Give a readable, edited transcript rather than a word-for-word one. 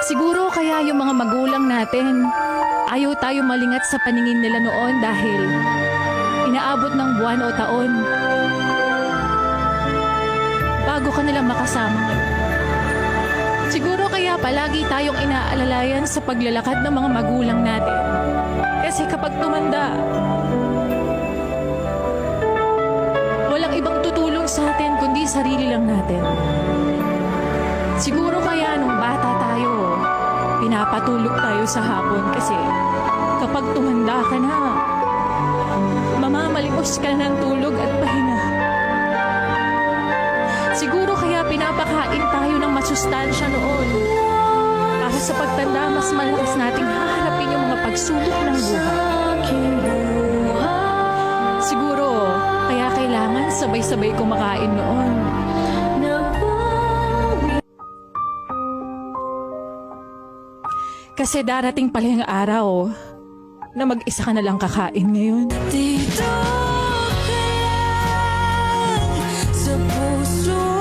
Siguro kaya yung mga magulang natin, ayaw tayo malingat sa paningin nila noon dahil inaabot ng buwan o taon bago ka nila makasama ngayon. Siguro kaya palagi tayong inaalalayan sa paglalakad ng mga magulang natin. Kasi kapag tumanda, walang ibang tutulong sa atin kundi sarili lang natin. Siguro kaya nung bata tayo, pinapatulog tayo sa hapon kasi kapag tumanda ka na, mamamalimos ka na ng tulog at pahinga. Siguro kaya pinapakain tayo ng masustansya noon para sa pagtanda mas malakas nating haharapin yung mga pagsubok ng buhay. Siguro kaya kailangan sabay-sabay kumakain noon. Kasi darating pala yung araw na mag-isa ka na lang kakain ngayon. Dito ka lang sa puso